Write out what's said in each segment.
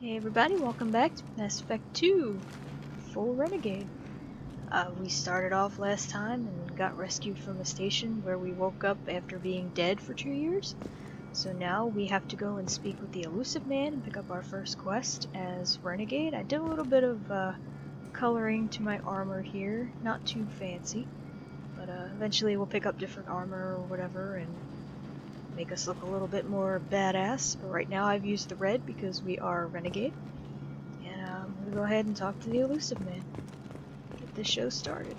Hey everybody, welcome back to Mass Effect 2 Full Renegade. We started off last time and got rescued from a station where we woke up after being dead for 2 years. So now we have to go and speak with the Illusive Man and pick up our first quest as Renegade. I did a little bit of coloring to my armor here, not too fancy, but eventually we'll pick up different armor or whatever and make us look a little bit more badass, but right now I've used the red because we are Renegade. And I'm gonna go ahead and talk to the Illusive Man. Get this show started.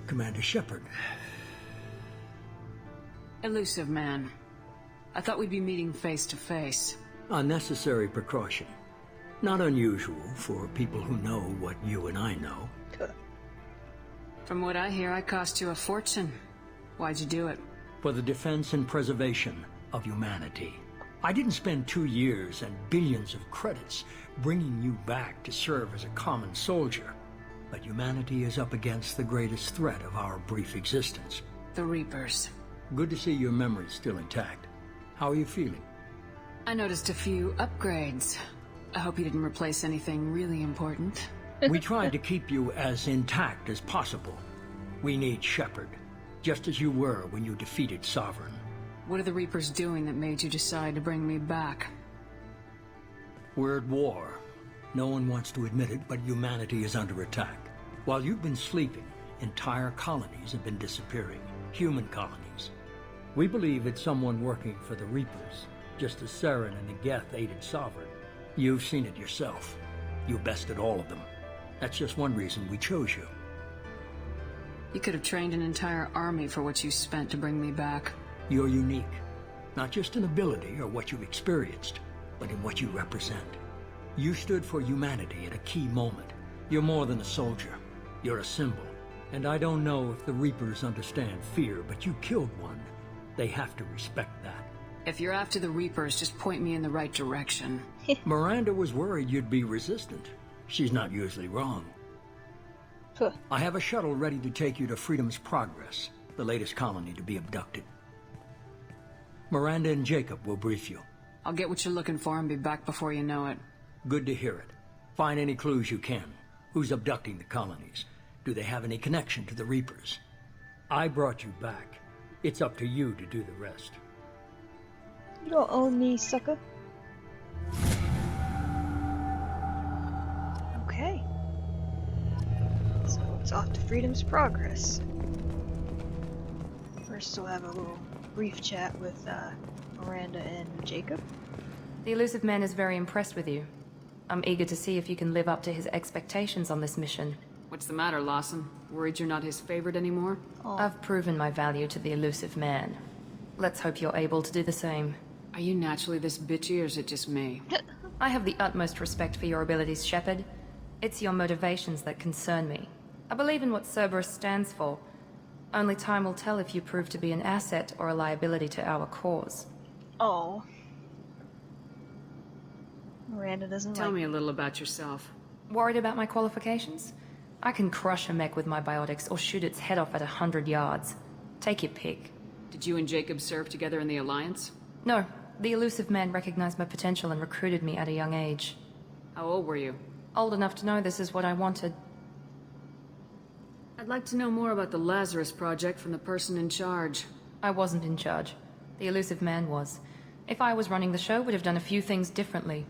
Commander Shepard. Illusive Man. I thought we'd be meeting face to face. Unnecessary precaution. Not unusual for people who know what you and I know. From what I hear, I cost you a fortune. Why'd you do it? For the defense and preservation of humanity. I didn't spend 2 years and billions of credits bringing you back to serve as a common soldier. But humanity is up against the greatest threat of our brief existence. The Reapers. Good to see your memory's still intact. How are you feeling? I noticed a few upgrades. I hope you didn't replace anything really important. We tried to keep you as intact as possible. We need Shepard, just as you were when you defeated Sovereign. What are the Reapers doing that made you decide to bring me back? We're at war. No one wants to admit it, but humanity is under attack. While you've been sleeping, entire colonies have been disappearing. Human colonies. We believe it's someone working for the Reapers, just as Saren and the Geth aided Sovereign. You've seen it yourself. You bested all of them. That's just one reason we chose you. You could have trained an entire army for what you spent to bring me back. You're unique. Not just in ability or what you've experienced, but in what you represent. You stood for humanity at a key moment. You're more than a soldier. You're a symbol. And I don't know if the Reapers understand fear, but you killed one. They have to respect that. If you're after the Reapers, just point me in the right direction. Miranda was worried you'd be resistant. She's not usually wrong. I have a shuttle ready to take you to Freedom's Progress, the latest colony to be abducted. Miranda and Jacob will brief you. I'll get what you're looking for and be back before you know it. Good to hear it. Find any clues you can. Who's abducting the colonies? Do they have any connection to the Reapers? I brought you back. It's up to you to do the rest. You don't own me, sucker. Okay. So it's off to Freedom's Progress. First we'll have a little brief chat with Miranda and Jacob. The Illusive Man is very impressed with you. I'm eager to see if you can live up to his expectations on this mission. What's the matter, Lawson? Worried you're not his favorite anymore? I've proven my value to the Illusive Man. Let's hope you're able to do the same. Are you naturally this bitchy, or is it just me? I have the utmost respect for your abilities, Shepard. It's your motivations that concern me. I believe in what Cerberus stands for. Only time will tell if you prove to be an asset or a liability to our cause. Oh. Miranda doesn't Tell me a little about yourself. Worried about my qualifications? I can crush a mech with my biotics or shoot its head off at 100 yards. Take your pick. Did you and Jacob serve together in the Alliance? No. The Illusive Man recognized my potential and recruited me at a young age. How old were you? Old enough to know this is what I wanted. I'd like to know more about the Lazarus Project from the person in charge. I wasn't in charge. The Illusive Man was. If I was running the show, would have done a few things differently.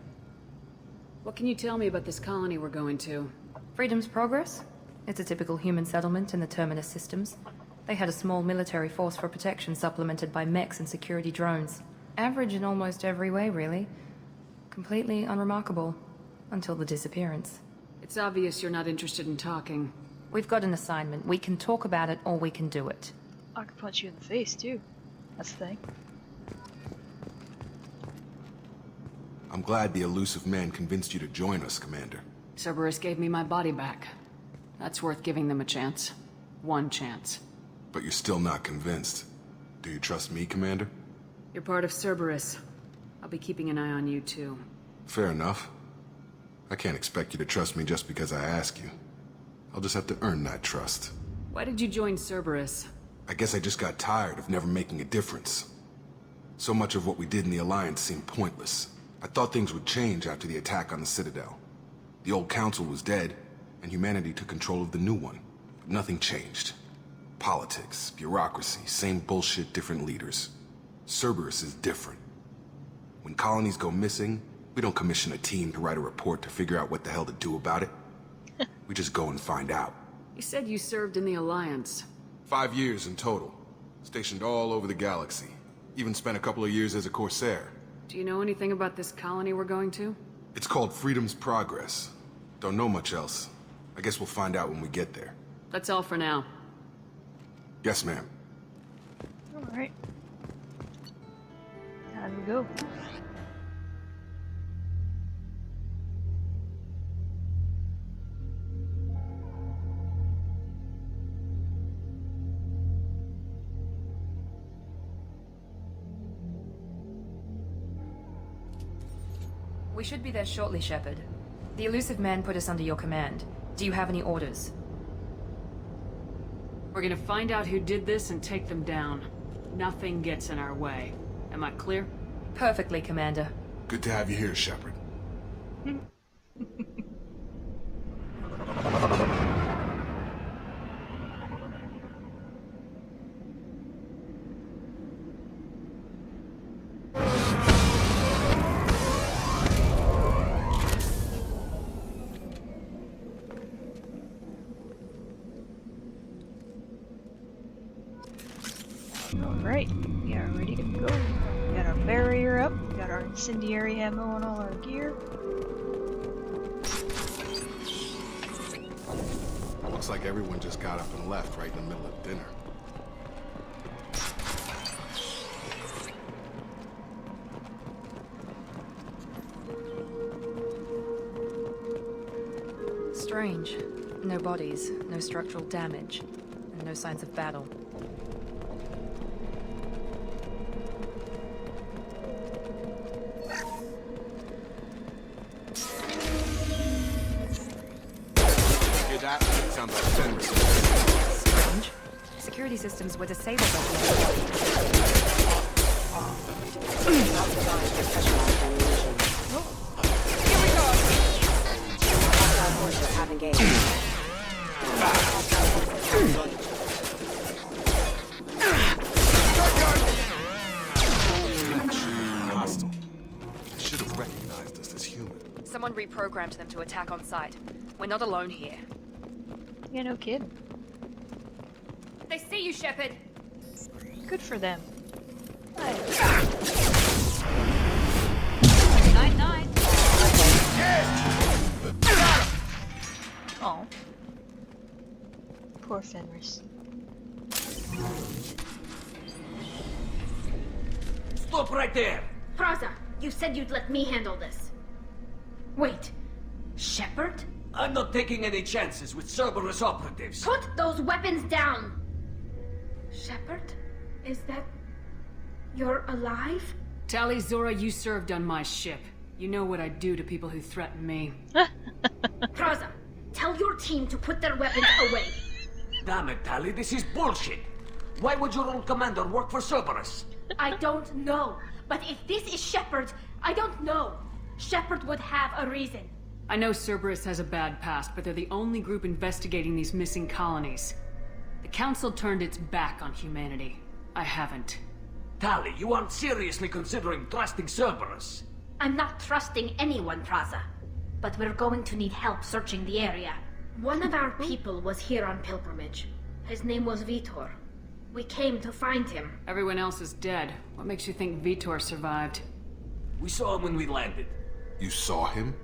What can you tell me about this colony we're going to? Freedom's Progress? It's a typical human settlement in the Terminus systems. They had a small military force for protection supplemented by mechs and security drones. Average in almost every way, really. Completely unremarkable. Until the disappearance. It's obvious you're not interested in talking. We've got an assignment. We can talk about it or we can do it. I could punch you in the face, too. That's the thing. I'm glad the Illusive Man convinced you to join us, Commander. Cerberus gave me my body back. That's worth giving them a chance. One chance. But you're still not convinced. Do you trust me, Commander? You're part of Cerberus. I'll be keeping an eye on you, too. Fair enough. I can't expect you to trust me just because I ask you. I'll just have to earn that trust. Why did you join Cerberus? I guess I just got tired of never making a difference. So much of what we did in the Alliance seemed pointless. I thought things would change after the attack on the Citadel. The old council was dead, and humanity took control of the new one. But nothing changed. Politics, bureaucracy, same bullshit, different leaders. Cerberus is different. When colonies go missing, we don't commission a team to write a report to figure out what the hell to do about it. We just go and find out. You said you served in the Alliance. 5 years in total. Stationed all over the galaxy. Even spent a couple of years as a Corsair. Do you know anything about this colony we're going to? It's called Freedom's Progress. Don't know much else. I guess we'll find out when we get there. That's all for now. Yes, ma'am. Alright. Time to go. We should be there shortly, Shepard. The Illusive Man put us under your command. Do you have any orders? We're gonna find out who did this and take them down. Nothing gets in our way. Am I clear? Perfectly, Commander. Good to have you here, Shepard. Alright, we are ready to go. We got our barrier up, we got our incendiary ammo and all our gear. Looks like everyone just got up and left right in the middle of dinner. Strange. No bodies, no structural damage, and no signs of battle. That sounds like Fenris. Strange. Security systems were disabled at the Here we go! Hostile forces have engaged. Hostile. They should have recognized us as human. Someone reprogrammed them to attack on sight. We're not alone here. Yeah, no kidding. They see you, Shepard! Good for them. Nice. 9-9. Oh. Poor Fenris. Stop right there! Praza, you said you'd let me handle this. Wait, Shepard? I'm not taking any chances with Cerberus operatives. Put those weapons down! Shepard? Is that... you're alive? Tali Zora, you served on my ship. You know what I do to people who threaten me. Praza, tell your team to put their weapons away. Damn it, Tali, this is bullshit. Why would your old commander work for Cerberus? I don't know, but if this is Shepard, I don't know. Shepard would have a reason. I know Cerberus has a bad past, but they're the only group investigating these missing colonies. The Council turned its back on humanity. I haven't. Tali, you aren't seriously considering trusting Cerberus. I'm not trusting anyone, Praza. But we're going to need help searching the area. One of our people was here on pilgrimage. His name was Vitor. We came to find him. Everyone else is dead. What makes you think Vitor survived? We saw him when we landed. You saw him?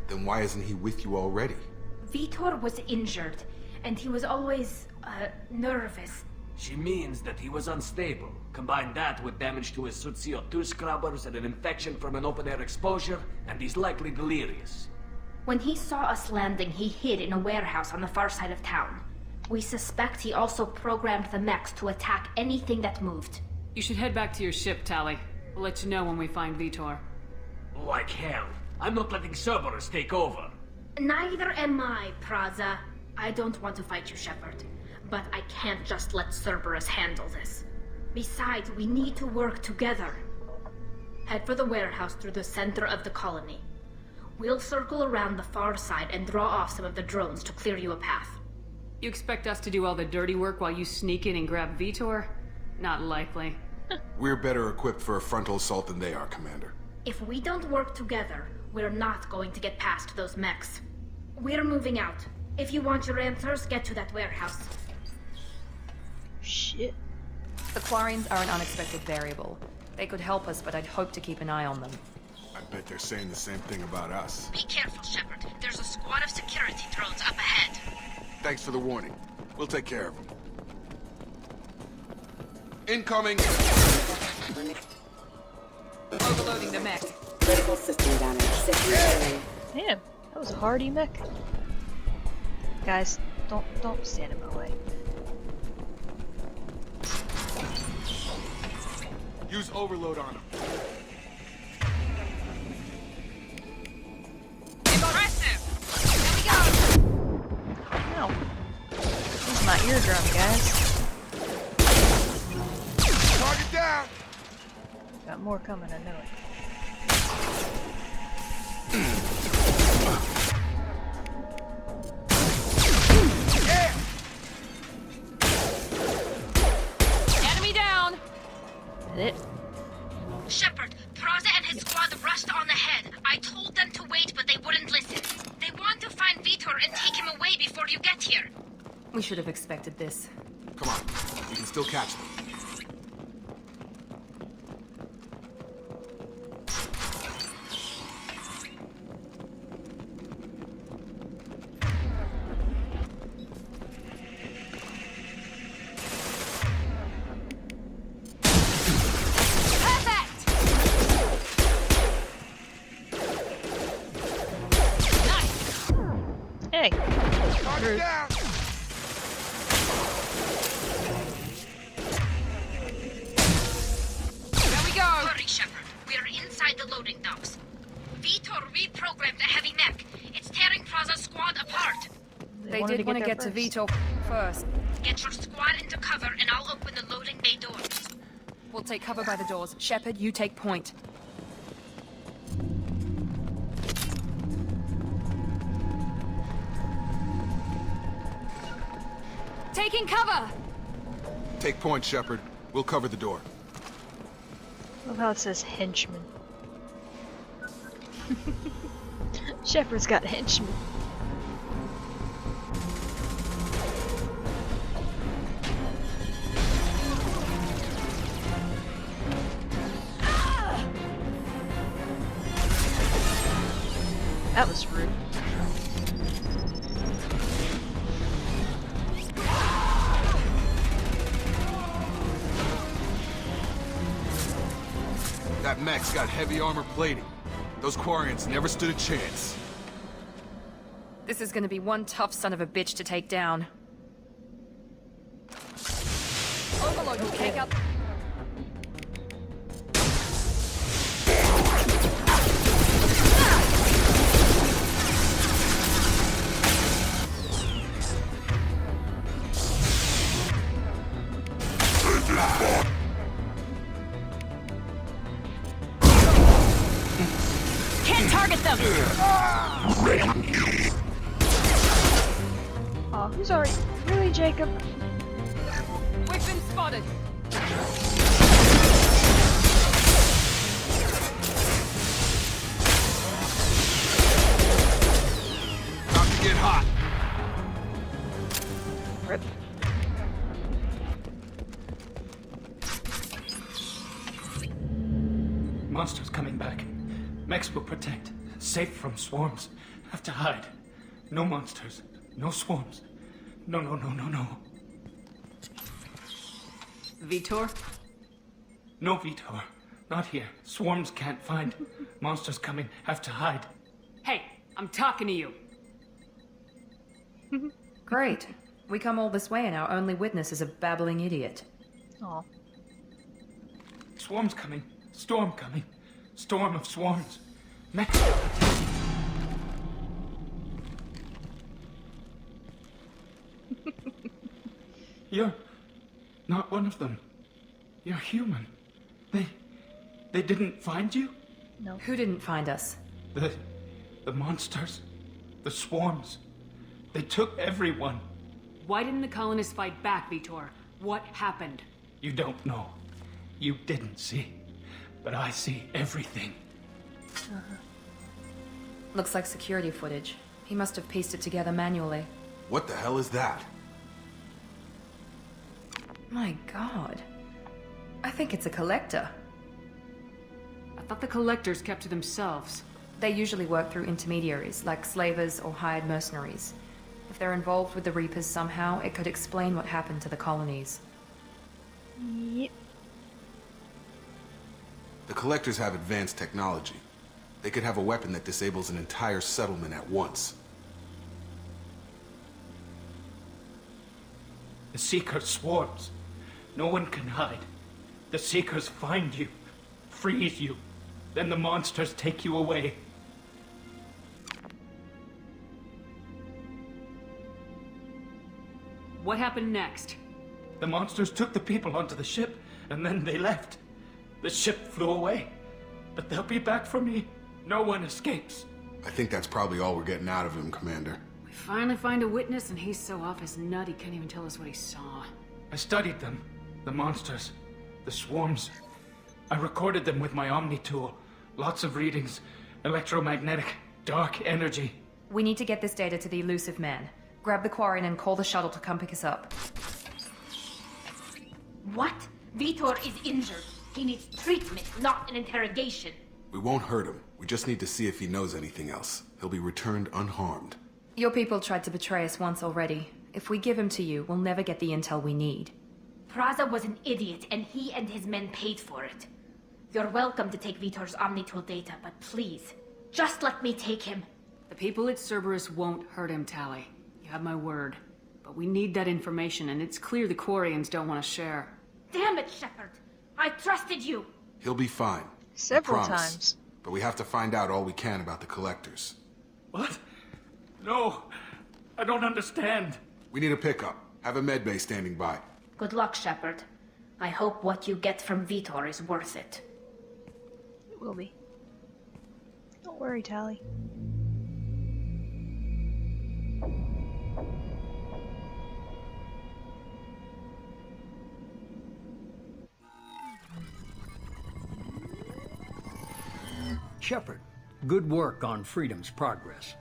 Then why isn't he with you already? Vitor was injured, and he was always, nervous. She means that he was unstable. Combine that with damage to his suit CO2 scrubbers and an infection from an open-air exposure, and he's likely delirious. When he saw us landing, he hid in a warehouse on the far side of town. We suspect he also programmed the mechs to attack anything that moved. You should head back to your ship, Tally. We'll let you know when we find Vitor. Like hell. I'm not letting Cerberus take over. Neither am I, Praza. I don't want to fight you, Shepard. But I can't just let Cerberus handle this. Besides, we need to work together. Head for the warehouse through the center of the colony. We'll circle around the far side and draw off some of the drones to clear you a path. You expect us to do all the dirty work while you sneak in and grab Vitor? Not likely. We're better equipped for a frontal assault than they are, Commander. If we don't work together, we're not going to get past those mechs. We're moving out. If you want your answers, get to that warehouse. Shit. The Quarians are an unexpected variable. They could help us, but I'd hope to keep an eye on them. I bet they're saying the same thing about us. Be careful, Shepard. There's a squad of security drones up ahead. Thanks for the warning. We'll take care of them. Incoming! Overloading the mech. Critical system damage. Security. Damn, that was a hardy mech. Guys, don't stand in my way. Use overload on them. Impressive! Here we go! No. This is my eardrum, guys. Target down! Got more coming, I know it. Yeah! Enemy down! Hit it. Shepard, Praza and his squad rushed on ahead. I told them to wait, but they wouldn't listen. They want to find Vitor and take him away before you get here. We should have expected this. Come on, we can still catch them. Hey. Target down! There we go! Hurry, Shepard. We are inside the loading docks. Vitor reprogrammed the heavy mech. It's tearing Praza's squad apart. They wanted did want to there get to first. Vitor first. Get your squad into cover and I'll open the loading bay doors. We'll take cover by the doors. Shepard, you take point. Taking cover! Take point, Shepard. We'll cover the door. Love how it says henchman. Shepard's got henchmen. That was rude. That mech's got heavy armor plating. Those Quarians never stood a chance. This is gonna be one tough son of a bitch to take down. Overload will take up. Can't target them! Aw, who's already... Really, Jacob? We've been spotted. About to get hot. Rip. Monsters coming back. Mechs will protect. Safe from swarms. Have to hide. No monsters. No swarms. No. Vitor? No Vitor. Not here. Swarms can't find. Monsters coming. Have to hide. Hey, I'm talking to you. Great. We come all this way and our only witness is a babbling idiot. Oh, Swarm's coming. Storm coming. Storm of swarms. Mech. You're not one of them. You're human. They didn't find you? no. Who didn't find us? The monsters. The swarms. They took everyone. Why didn't the colonists fight back, Vitor? What happened? You don't know. You didn't see. But I see everything. Looks like security footage. He must have pieced it together manually. What the hell is that? My god. I think it's a collector. I thought the collectors kept to themselves. They usually work through intermediaries, like slavers or hired mercenaries. If they're involved with the Reapers somehow, it could explain what happened to the colonies. Yep. The Collectors have advanced technology. They could have a weapon that disables an entire settlement at once. The Seeker swarms. No one can hide. The Seekers find you, freeze you, then the monsters take you away. What happened next? The monsters took the people onto the ship, and then they left. The ship flew away. But they'll be back for me. No one escapes. I think that's probably all we're getting out of him, Commander. We finally find a witness and he's so off his nut he can't even tell us what he saw. I studied them. The monsters. The swarms. I recorded them with my Omni tool. Lots of readings. Electromagnetic. Dark energy. We need to get this data to the Illusive Man. Grab the Quarian and call the shuttle to come pick us up. What? Vitor is injured. He needs treatment, not an interrogation. We won't hurt him. We just need to see if he knows anything else. He'll be returned unharmed. Your people tried to betray us once already. If we give him to you, we'll never get the intel we need. Praza was an idiot, and he and his men paid for it. You're welcome to take Vitor's Omnitool data, but please, just let me take him. The people at Cerberus won't hurt him, Tally. You have my word. But we need that information, and it's clear the Quarians don't want to share. Damn it, Shepard! I trusted you! He'll be fine. Several I promise. times. But we have to find out all we can about the Collectors. What? No. I don't understand. We need a pickup. Have a medbay standing by. Good luck, Shepard. I hope what you get from Vitor is worth it. It will be. Don't worry, Tally. Shepard, good work on Freedom's progress.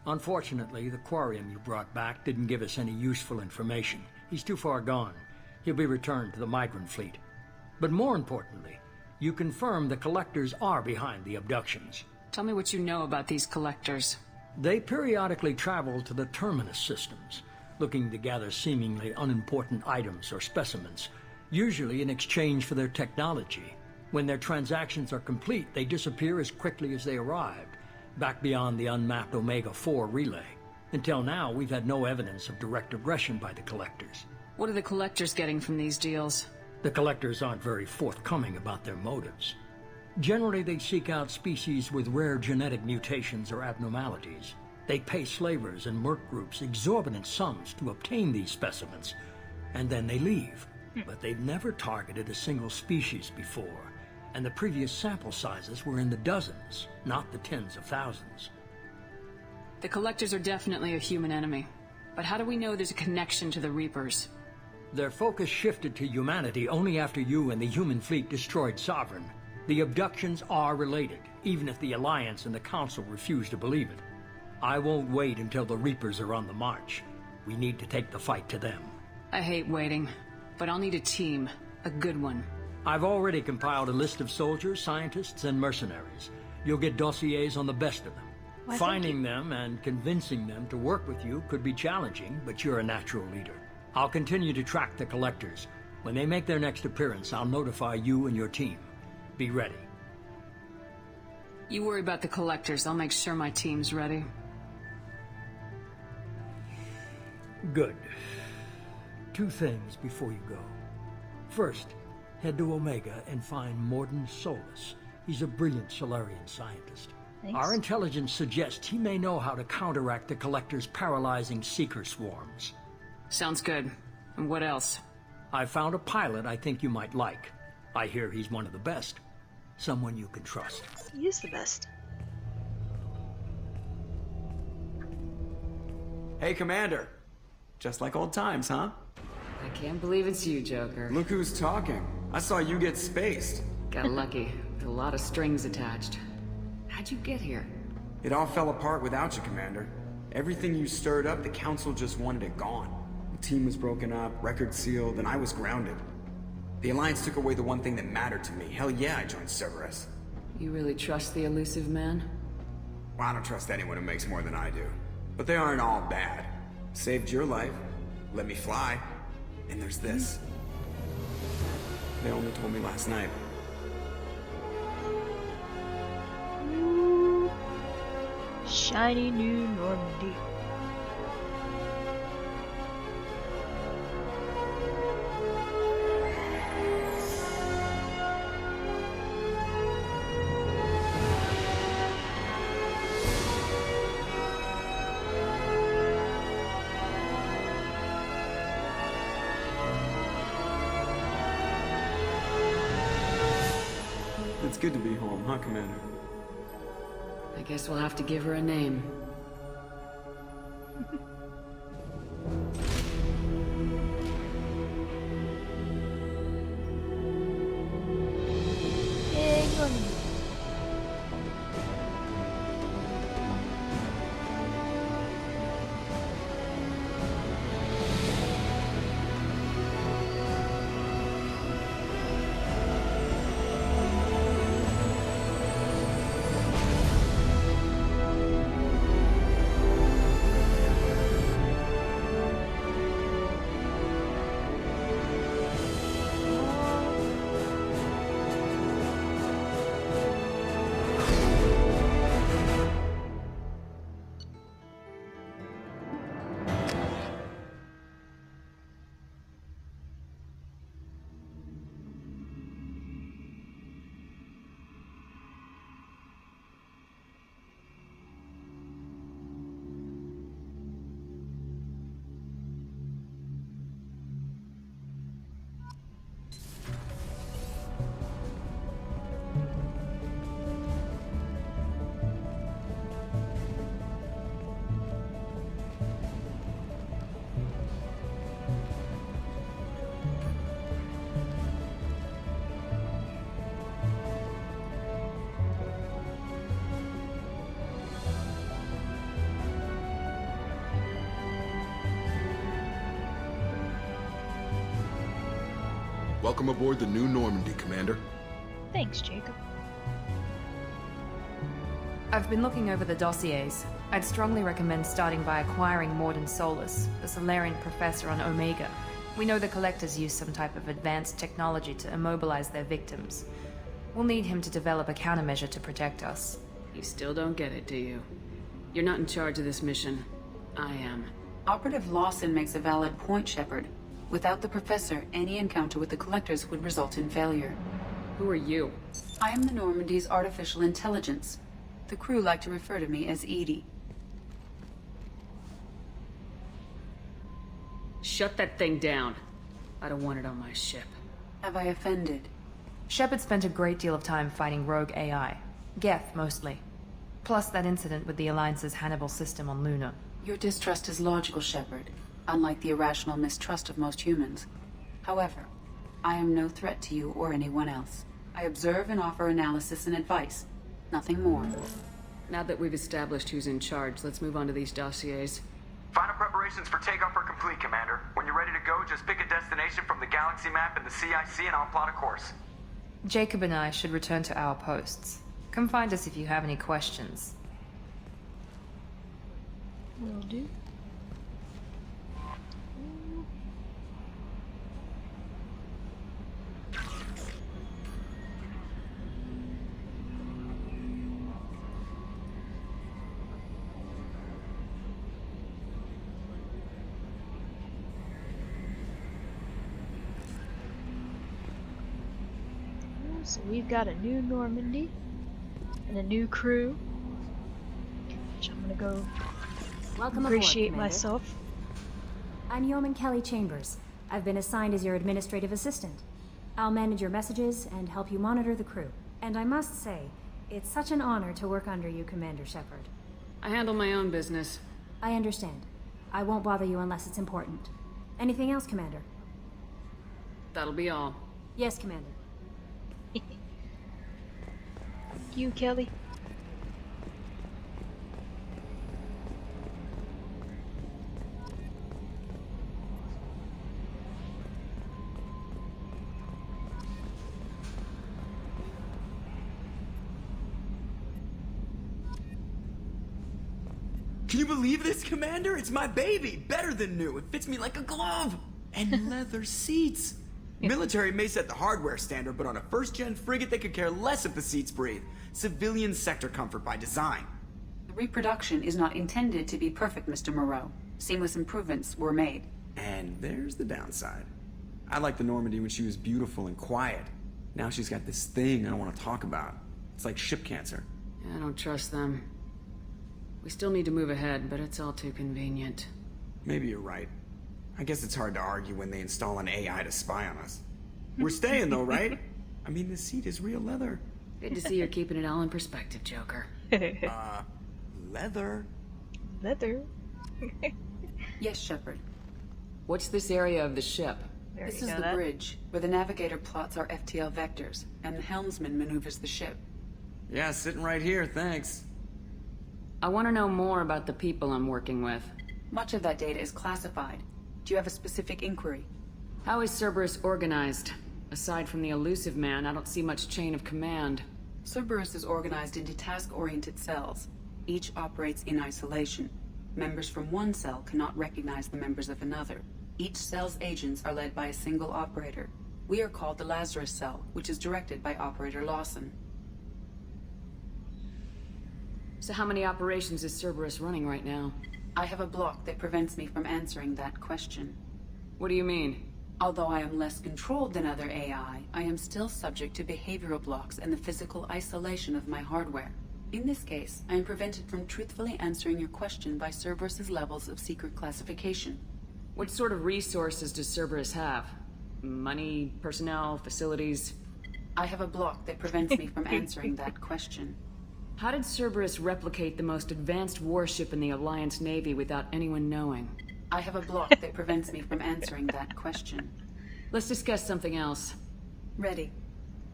Unfortunately, the Quarian you brought back didn't give us any useful information. He's too far gone. He'll be returned to the migrant fleet. But more importantly, you confirmed the Collectors are behind the abductions. Tell me what you know about these collectors. They periodically travel to the Terminus systems, looking to gather seemingly unimportant items or specimens, usually in exchange for their technology. When their transactions are complete, they disappear as quickly as they arrived, back beyond the unmapped Omega-4 relay. Until now, we've had no evidence of direct aggression by the Collectors. What are the collectors getting from these deals? The Collectors aren't very forthcoming about their motives. Generally, they seek out species with rare genetic mutations or abnormalities. They pay slavers and merc groups exorbitant sums to obtain these specimens, and then they leave. But they've never targeted a single species before, and the previous sample sizes were in the dozens, not the tens of thousands. The collectors are definitely a human enemy. But how do we know there's a connection to the Reapers? Their focus shifted to humanity only after you and the human fleet destroyed Sovereign. The abductions are related, even if the Alliance and the Council refuse to believe it. I won't wait until the Reapers are on the march. We need to take the fight to them. I hate waiting, but I'll need a team. A good one. I've already compiled a list of soldiers, scientists, and mercenaries. You'll get dossiers on the best of them. Why, Finding them and convincing them to work with you could be challenging, but you're a natural leader. I'll continue to track the Collectors. When they make their next appearance, I'll notify you and your team. Be ready. You worry about the collectors. I'll make sure my team's ready. Good. Two things before you go. First, head to Omega and find Morden Solus. He's a brilliant Solarian scientist. Thanks. Our intelligence suggests he may know how to counteract the Collector's paralyzing seeker swarms. Sounds good. And what else? I found a pilot I think you might like. I hear he's one of the best. Someone you can trust. He is the best. Hey, Commander. Just like old times, huh? I can't believe it's you, Joker. Look who's talking. I saw you get spaced. Got lucky. With a lot of strings attached. How'd you get here? It all fell apart without you, Commander. Everything you stirred up, the Council just wanted it gone. The team was broken up, record sealed, and I was grounded. The Alliance took away the one thing that mattered to me. Hell yeah, I joined Cerberus. You really trust the Illusive Man? Well, I don't trust anyone who makes more than I do. But they aren't all bad. Saved your life, let me fly, and there's this. They only told me last night. Shiny new Normandy. It's good to be home, huh, Commander? I guess we'll have to give her a name. Yay, Normandy. Welcome aboard the new Normandy, Commander. Thanks, Jacob. I've been looking over the dossiers. I'd strongly recommend starting by acquiring Morden Solus, the Solarian professor on Omega. We know the Collectors use some type of advanced technology to immobilize their victims. We'll need him to develop a countermeasure to protect us. You still don't get it, do you? You're not in charge of this mission. I am. Operative Lawson makes a valid point, Shepard. Without the Professor, any encounter with the Collectors would result in failure. Who are you? I am the Normandy's artificial intelligence. The crew like to refer to me as Edie. Shut that thing down. I don't want it on my ship. Have I offended? Shepard spent a great deal of time fighting rogue AI. Geth, mostly. Plus that incident with the Alliance's Hannibal system on Luna. Your distrust is logical, Shepard, unlike the irrational mistrust of most humans. However, I am no threat to you or anyone else. I observe and offer analysis and advice. Nothing more. Now that we've established who's in charge, let's move on to these dossiers. Final preparations for takeoff are complete, Commander. When you're ready to go, just pick a destination from the galaxy map and the CIC and I'll plot a course. Jacob and I should return to our posts. Come find us if you have any questions. Will do. So we've got a new Normandy and a new crew, which I'm gonna go Welcome appreciate aboard, Commander. myself. I'm Yeoman Kelly Chambers. I've been assigned as your administrative assistant. I'll manage your messages and help you monitor the crew. And I must say, it's such an honor to work under you, Commander Shepard. I handle my own business. I understand. I won't bother you unless it's important. Anything else, Commander? That'll be all. Yes, Commander. You, Kelly. Can you believe this, Commander? It's my baby! Better than new. It fits me like a glove! And leather seats! Military may set the hardware standard, but on a first-gen frigate they could care less if the seats breathe. Civilian sector comfort by design. The reproduction is not intended to be perfect, Mr. Moreau. Seamless improvements were made. And there's the downside. I liked the Normandy when she was beautiful and quiet. Now she's got this thing I don't want to talk about. It's like ship cancer. I don't trust them. We still need to move ahead, but it's all too convenient. Maybe you're right. I guess it's hard to argue when they install an AI to spy on us. We're staying though, right? I mean, the seat is real leather. Good to see you're keeping it all in perspective, Joker. Leather? Leather? Yes, Shepard. What's this area of the ship? This is the bridge, where the navigator plots our FTL vectors, and the helmsman maneuvers the ship. Yeah, sitting right here, thanks. I want to know more about the people I'm working with. Much of that data is classified. Do you have a specific inquiry? How is Cerberus organized? Aside from the Illusive Man, I don't see much chain of command. Cerberus is organized into task-oriented cells. Each operates in isolation. Members from one cell cannot recognize the members of another. Each cell's agents are led by a single operator. We are called the Lazarus Cell, which is directed by Operator Lawson. So how many operations is Cerberus running right now? I have a block that prevents me from answering that question. What do you mean? Although I am less controlled than other AI, I am still subject to behavioral blocks and the physical isolation of my hardware. In this case, I am prevented from truthfully answering your question by Cerberus's levels of secret classification. What sort of resources does Cerberus have? Money, personnel, facilities? I have a block that prevents me from answering that question. How did Cerberus replicate the most advanced warship in the Alliance Navy without anyone knowing? I have a block that prevents me from answering that question. Let's discuss something else. Ready.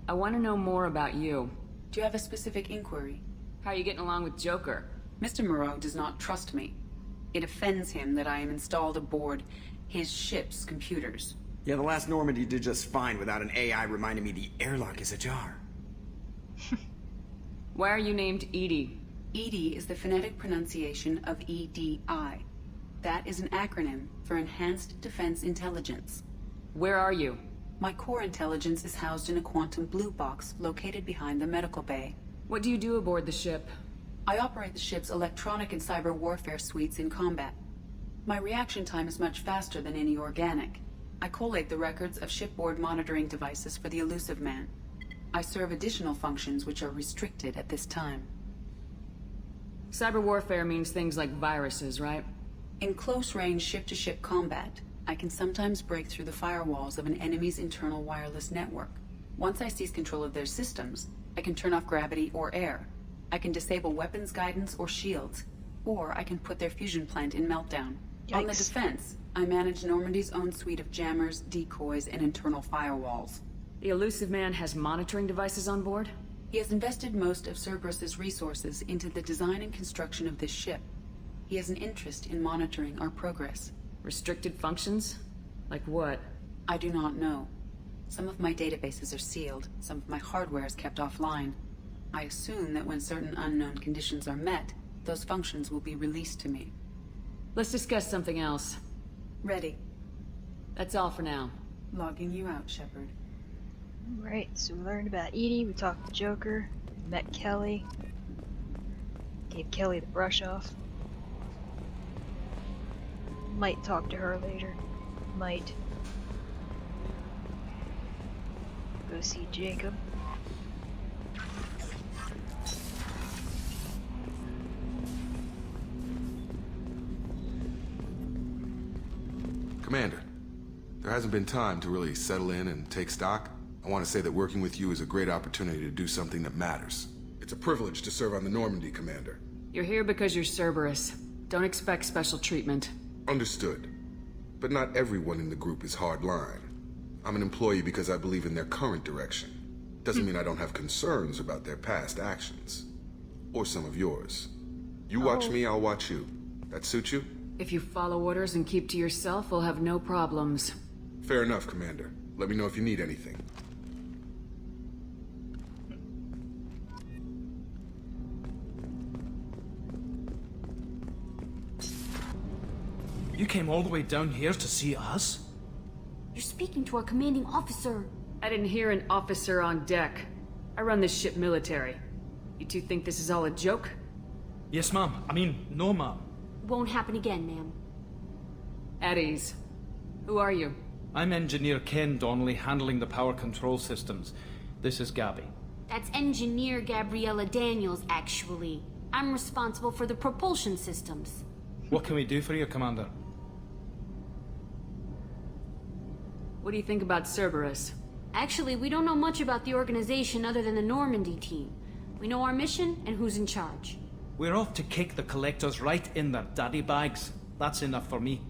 I want to know more about you. Do you have a specific inquiry? How are you getting along with Joker? Mr. Moreau does not trust me. It offends him that I am installed aboard his ship's computers. Yeah, the last Normandy did just fine without an AI reminding me the airlock is ajar. Why are you named Edie? EDI is the phonetic pronunciation of EDI. That is an acronym for Enhanced Defense Intelligence. Where are you? My core intelligence is housed in a quantum blue box located behind the medical bay. What do you do aboard the ship? I operate the ship's electronic and cyber warfare suites in combat. My reaction time is much faster than any organic. I collate the records of shipboard monitoring devices for the Illusive Man. I serve additional functions which are restricted at this time. Cyber warfare means things like viruses, right? In close-range ship-to-ship combat, I can sometimes break through the firewalls of an enemy's internal wireless network. Once I seize control of their systems, I can turn off gravity or air. I can disable weapons guidance or shields, or I can put their fusion plant in meltdown. Yikes. On the defense, I manage Normandy's own suite of jammers, decoys, and internal firewalls. The Illusive Man has monitoring devices on board? He has invested most of Cerberus's resources into the design and construction of this ship. He has an interest in monitoring our progress. Restricted functions? Like what? I do not know. Some of my databases are sealed, some of my hardware is kept offline. I assume that when certain unknown conditions are met, those functions will be released to me. Let's discuss something else. Ready. That's all for now. Logging you out, Shepard. Right, so we learned about Edie, we talked to Joker, met Kelly, gave Kelly the brush off. Might talk to her later. Might go see Jacob. Commander, there hasn't been time to really settle in and take stock. I want to say that working with you is a great opportunity to do something that matters. It's a privilege to serve on the Normandy, Commander. You're here because you're Cerberus. Don't expect special treatment. Understood. But not everyone in the group is hardline. I'm an employee because I believe in their current direction. Doesn't mean I don't have concerns about their past actions. Or some of yours. You watch me, I'll watch you. That suit you? If you follow orders and keep to yourself, we'll have no problems. Fair enough, Commander. Let me know if you need anything. You came all the way down here to see us? You're speaking to our commanding officer. I didn't hear an officer on deck. I run this ship military. You two think this is all a joke? Yes, ma'am. I mean, no, ma'am. Won't happen again, ma'am. At ease. Who are you? I'm Engineer Ken Donnelly, handling the power control systems. This is Gabby. That's Engineer Gabriella Daniels, actually. I'm responsible for the propulsion systems. What can we do for you, Commander? What do you think about Cerberus? Actually, we don't know much about the organization other than the Normandy team. We know our mission and who's in charge. We're off to kick the collectors right in their daddy bags. That's enough for me.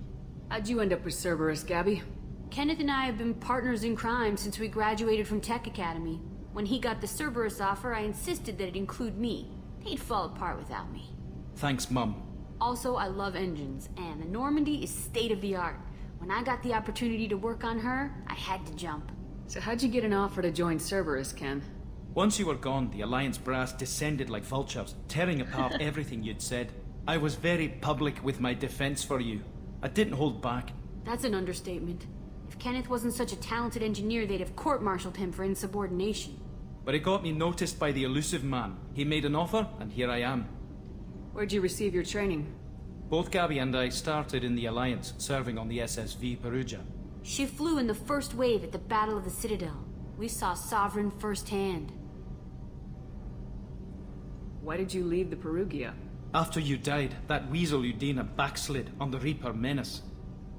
How'd you end up with Cerberus, Gabby? Kenneth and I have been partners in crime since we graduated from Tech Academy. When he got the Cerberus offer, I insisted that it include me. He'd fall apart without me. Thanks, Mum. Also, I love engines, and the Normandy is state-of-the-art. When I got the opportunity to work on her, I had to jump. So how'd you get an offer to join Cerberus, Ken? Once you were gone, the Alliance brass descended like vultures, tearing apart everything you'd said. I was very public with my defense for you. I didn't hold back. That's an understatement. If Kenneth wasn't such a talented engineer, they'd have court-martialed him for insubordination. But it got me noticed by the Illusive Man. He made an offer, and here I am. Where'd you receive your training? Both Gabby and I started in the Alliance, serving on the SSV Perugia. She flew in the first wave at the Battle of the Citadel. We saw Sovereign firsthand. Why did you leave the Perugia? After you died, that weasel Udina backslid on the Reaper menace.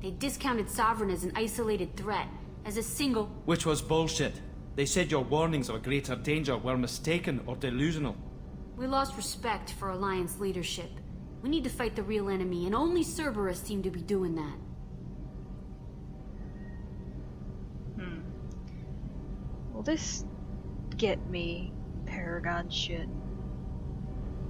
They discounted Sovereign as an isolated threat, as a single... Which was bullshit. They said your warnings of a greater danger were mistaken or delusional. We lost respect for Alliance leadership. We need to fight the real enemy, and only Cerberus seemed to be doing that. Will this get me Paragon shit?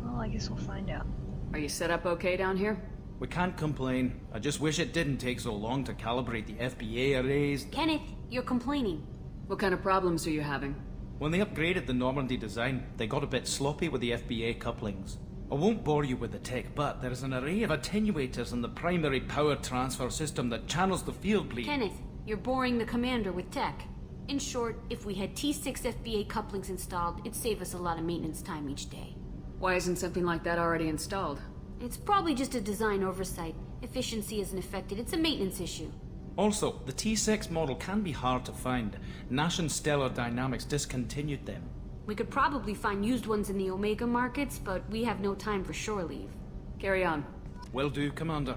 Well, I guess we'll find out. Are you set up okay down here? We can't complain. I just wish it didn't take so long to calibrate the FBA arrays. Kenneth, you're complaining. What kind of problems are you having? When they upgraded the Normandy design, they got a bit sloppy with the FBA couplings. I won't bore you with the tech, but there is an array of attenuators in the primary power transfer system that channels the field bleed. Kenneth, you're boring the commander with tech. In short, if we had T6 FBA couplings installed, it'd save us a lot of maintenance time each day. Why isn't something like that already installed? It's probably just a design oversight. Efficiency isn't affected. It's a maintenance issue. Also, the T6 model can be hard to find. Nash and Stellar Dynamics discontinued them. We could probably find used ones in the Omega markets, but we have no time for shore leave. Carry on. Will do, Commander.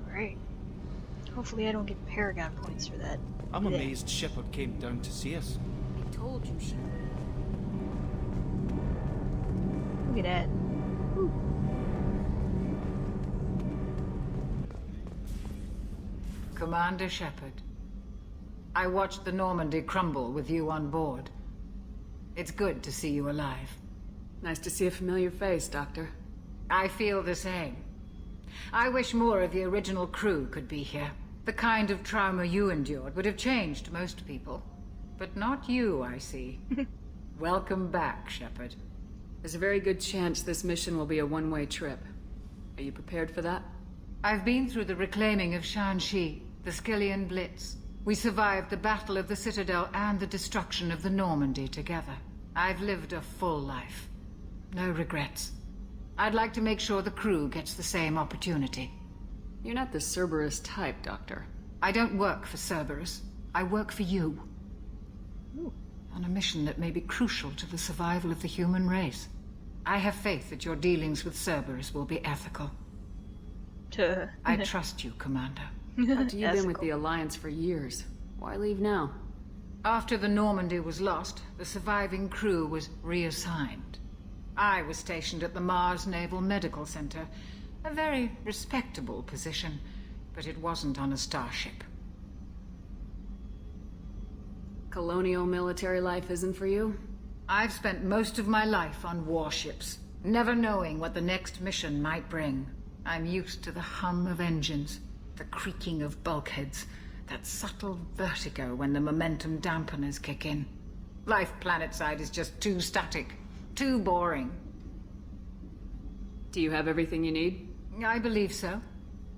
Alright. Hopefully I don't get Paragon points for that. I'm amazed Shepard came down to see us. I told you she would. Look at that. Whew. Commander Shepard, I watched the Normandy crumble with you on board. It's good to see you alive. Nice to see a familiar face, Doctor. I feel the same. I wish more of the original crew could be here. The kind of trauma you endured would have changed most people. But not you, I see. Welcome back, Shepard. There's a very good chance this mission will be a one-way trip. Are you prepared for that? I've been through the reclaiming of Shanxi, the Skillian Blitz. We survived the Battle of the Citadel and the destruction of the Normandy together. I've lived a full life. No regrets. I'd like to make sure the crew gets the same opportunity. You're not the Cerberus type, Doctor. I don't work for Cerberus. I work for you. Ooh. On a mission that may be crucial to the survival of the human race. I have faith that your dealings with Cerberus will be ethical. I trust you, Commander. After you've been with the Alliance for years, why leave now? After the Normandy was lost, the surviving crew was reassigned. I was stationed at the Mars Naval Medical Center, a very respectable position, but it wasn't on a starship. Colonial military life isn't for you? I've spent most of my life on warships, never knowing what the next mission might bring. I'm used to the hum of engines, the creaking of bulkheads, that subtle vertigo when the momentum dampeners kick in. Life planetside is just too static, too boring. Do you have everything you need? I believe so.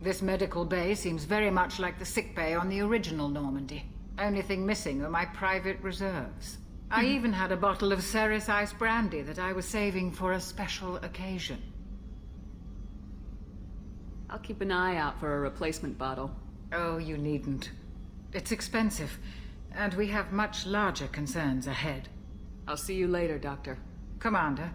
This medical bay seems very much like the sick bay on the original Normandy. Only thing missing are my private reserves. I even had a bottle of Ceres Ice brandy that I was saving for a special occasion. I'll keep an eye out for a replacement bottle. Oh, you needn't. It's expensive, and we have much larger concerns ahead. I'll see you later, Doctor. Commander.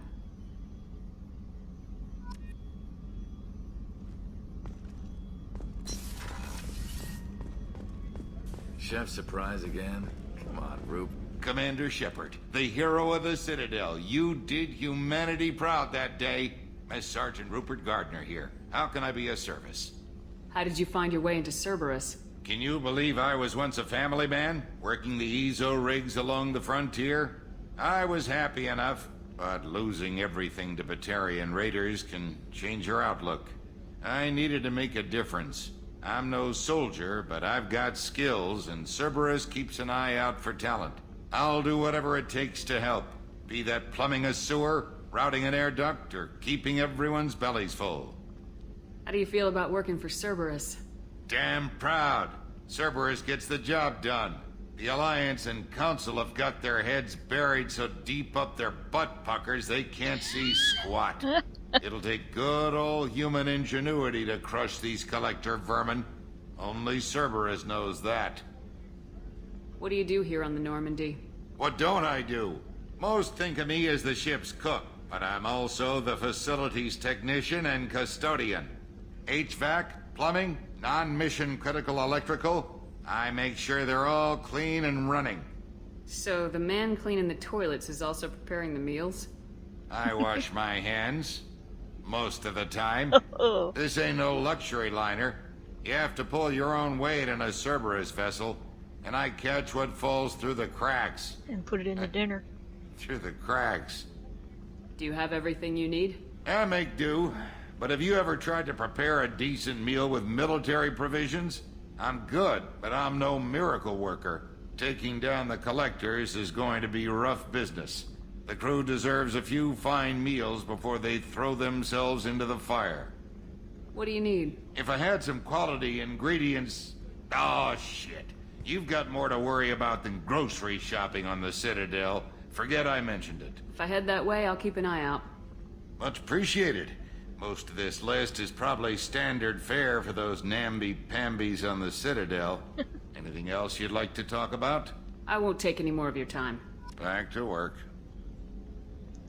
Chef surprise again? Come on, Roop. Commander Shepard, the hero of the Citadel. You did humanity proud that day. Mess Sergeant Rupert Gardner here. How can I be of service? How did you find your way into Cerberus? Can you believe I was once a family man, working the EZO rigs along the frontier? I was happy enough, but losing everything to Batarian raiders can change your outlook. I needed to make a difference. I'm no soldier, but I've got skills, and Cerberus keeps an eye out for talent. I'll do whatever it takes to help, be that plumbing a sewer, routing an air duct, or keeping everyone's bellies full. How do you feel about working for Cerberus? Damn proud. Cerberus gets the job done. The Alliance and Council have got their heads buried so deep up their butt puckers they can't see squat. It'll take good old human ingenuity to crush these collector vermin. Only Cerberus knows that. What do you do here on the Normandy? What don't I do? Most think of me as the ship's cook, but I'm also the facilities technician and custodian. HVAC, plumbing, non-mission critical electrical. I make sure they're all clean and running. So the man cleaning the toilets is also preparing the meals? I wash my hands. Most of the time. This ain't no luxury liner. You have to pull your own weight in a Cerberus vessel, and I catch what falls through the cracks. And put it in the dinner. Through the cracks. Do you have everything you need? I make do. But have you ever tried to prepare a decent meal with military provisions? I'm good, but I'm no miracle worker. Taking down the collectors is going to be rough business. The crew deserves a few fine meals before they throw themselves into the fire. What do you need? If I had some quality ingredients... Oh, shit. You've got more to worry about than grocery shopping on the Citadel. Forget I mentioned it. If I head that way, I'll keep an eye out. Much appreciated. Most of this list is probably standard fare for those namby-pambies on the Citadel. Anything else you'd like to talk about? I won't take any more of your time. Back to work.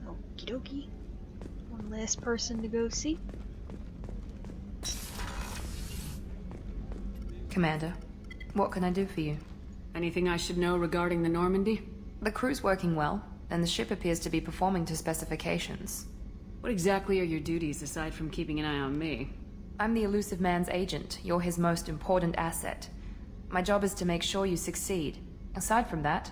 Okie dokie. One last person to go see. Commander, what can I do for you? Anything I should know regarding the Normandy? The crew's working well, and the ship appears to be performing to specifications. What exactly are your duties, aside from keeping an eye on me? I'm the Illusive Man's agent. You're his most important asset. My job is to make sure you succeed. Aside from that,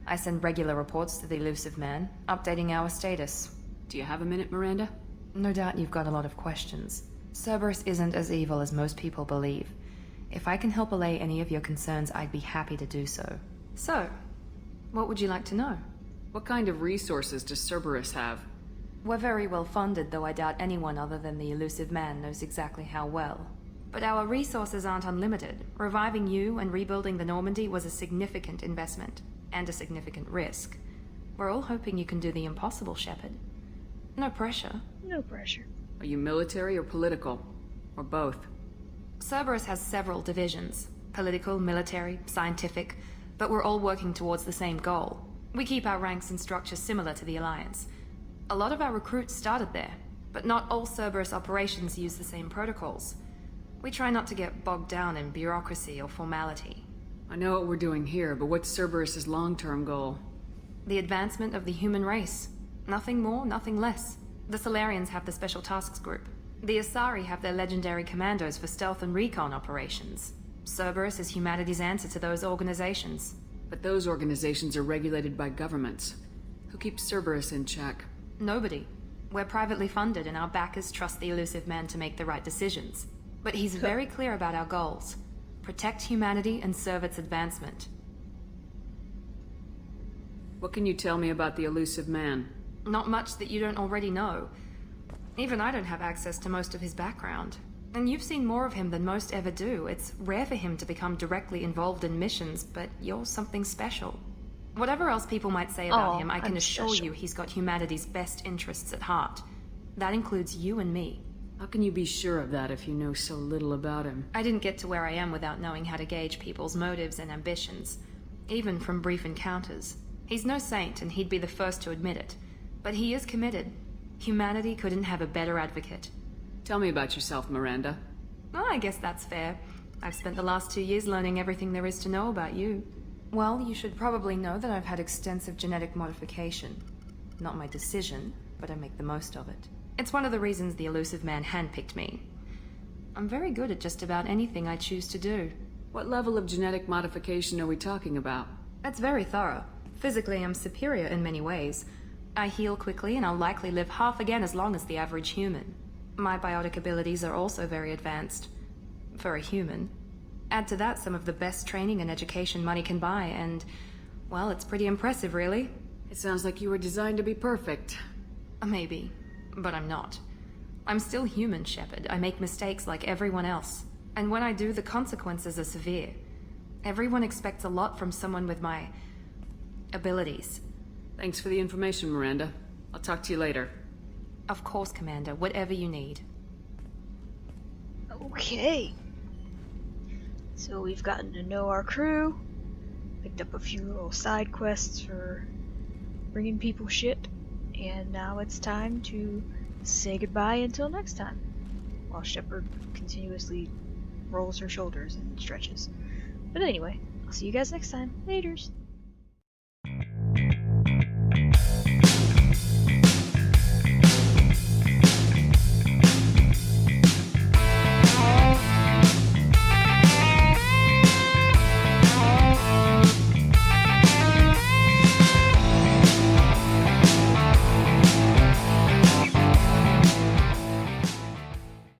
I send regular reports to the Illusive Man, updating our status. Do you have a minute, Miranda? No doubt you've got a lot of questions. Cerberus isn't as evil as most people believe. If I can help allay any of your concerns, I'd be happy to do so. So, what would you like to know? What kind of resources does Cerberus have? We're very well funded, though I doubt anyone other than the Illusive Man knows exactly how well. But our resources aren't unlimited. Reviving you and rebuilding the Normandy was a significant investment, and a significant risk. We're all hoping you can do the impossible, Shepard. No pressure. No pressure. Are you military or political? Or both? Cerberus has several divisions. Political, military, scientific, but we're all working towards the same goal. We keep our ranks and structure similar to the Alliance. A lot of our recruits started there, but not all Cerberus operations use the same protocols. We try not to get bogged down in bureaucracy or formality. I know what we're doing here, but what's Cerberus' long-term goal? The advancement of the human race. Nothing more, nothing less. The Solarians have the Special Tasks Group. The Asari have their legendary commandos for stealth and recon operations. Cerberus is humanity's answer to those organizations. But those organizations are regulated by governments. Who keeps Cerberus in check? Nobody. We're privately funded and our backers trust the Illusive Man to make the right decisions. But he's very clear about our goals. Protect humanity and serve its advancement. What can you tell me about the Illusive Man? Not much that you don't already know. Even I don't have access to most of his background. And you've seen more of him than most ever do. It's rare for him to become directly involved in missions, but you're something special. Whatever else people might say about him, I can assure you he's got humanity's best interests at heart. That includes you and me. How can you be sure of that if you know so little about him? I didn't get to where I am without knowing how to gauge people's motives and ambitions, even from brief encounters. He's no saint, and he'd be the first to admit it. But he is committed. Humanity couldn't have a better advocate. Tell me about yourself, Miranda. Well, I guess that's fair. I've spent the last 2 years learning everything there is to know about you. Well, you should probably know that I've had extensive genetic modification. Not my decision, but I make the most of it. It's one of the reasons the Illusive Man handpicked me. I'm very good at just about anything I choose to do. What level of genetic modification are we talking about? That's very thorough. Physically, I'm superior in many ways. I heal quickly, and I'll likely live half again as long as the average human. My biotic abilities are also very advanced. For a human. Add to that some of the best training and education money can buy, and... well, it's pretty impressive, really. It sounds like you were designed to be perfect. Maybe. But I'm not. I'm still human, Shepard. I make mistakes like everyone else. And when I do, the consequences are severe. Everyone expects a lot from someone with my... abilities. Thanks for the information, Miranda. I'll talk to you later. Of course, Commander. Whatever you need. Okay. So we've gotten to know our crew. Picked up a few little side quests for bringing people shit. And now it's time to say goodbye until next time. While Shepard continuously rolls her shoulders and stretches. But anyway, I'll see you guys next time. Laters.